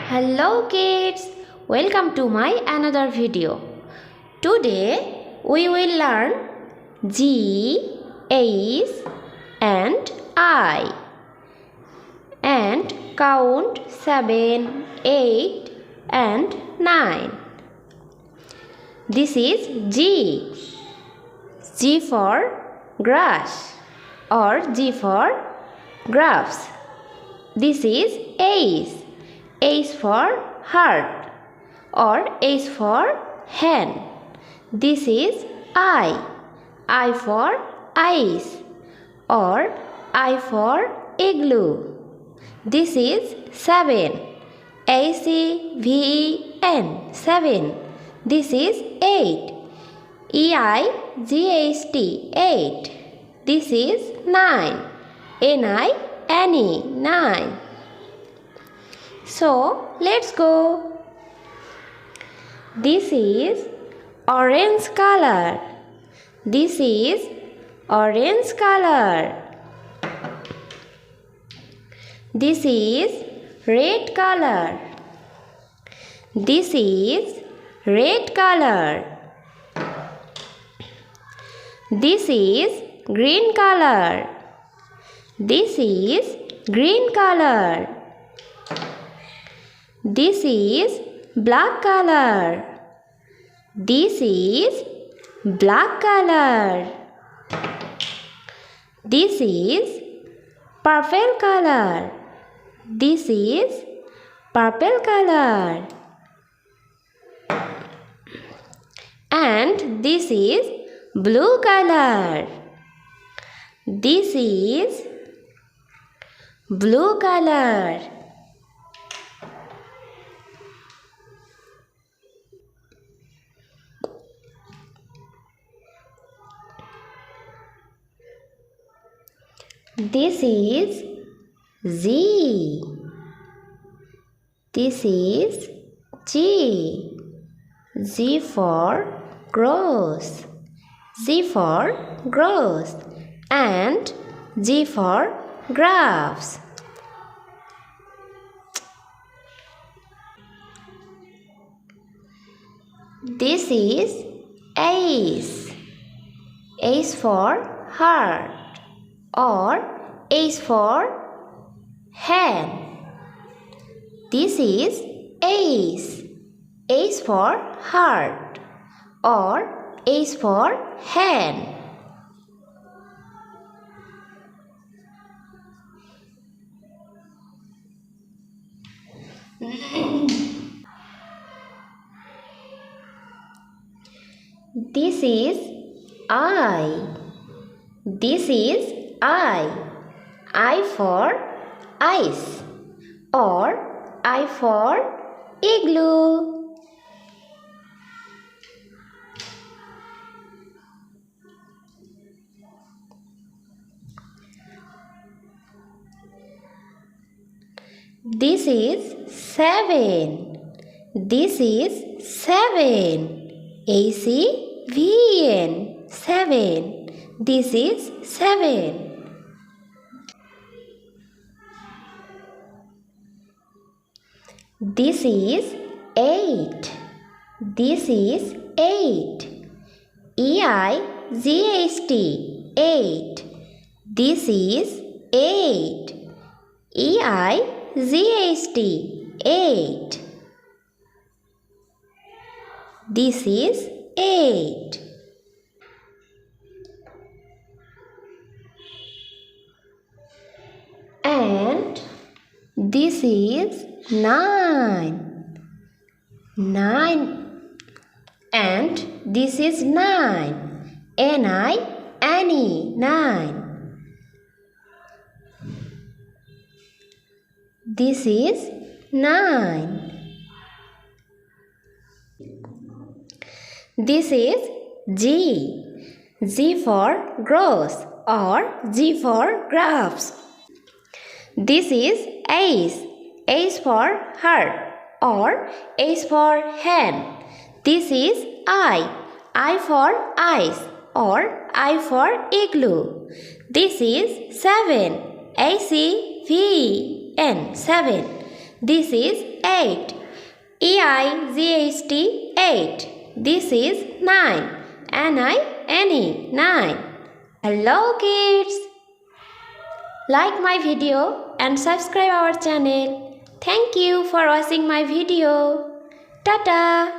Hello kids, welcome to my another video. Today we will learn G, H and I and count 7, 8 and 9. This is G. G for grass or G for graphs. This is H. H for heart or H for hen. This is I for ice or I for igloo. This is 7, A-C-V-E-N, 7. This is 8, E-I-G-H-T, 8. This is 9, N-I-N-E, 9. So, let's go. This is orange color. This is orange color. This is red color. This is red color. This is green color. This is green color. This is black color. This is black color. This is purple color. This is purple color. And this is blue color. This is blue color. This is Z. This is G. G for gross. G for gross. And G for graphs. This is H. H for heart or H for hen. This is H. H for heart or H for hen. This is I. This is I for ice or I for igloo. This is 7. This is 7. A-C-V-E-N, 7. This is 7. This is 8. This is 8. E-I-G-H-T, 8. This is 8. E-I-G-H-T, 8. This is 8. And this is 9. 9. And this is 9. N-I-N-E, 9. This is 9. This is G. G for gross or G for graphs. This is H. H for heart or H for hen. This is I for ice or I for igloo. This is 7. A-C-V-E-N, 7. This is 8. E-I-G-H-T, 8. This is 9. N-I-N-E, 9. Hello kids! Like my video and subscribe our channel. Thank you for watching my video. Tata!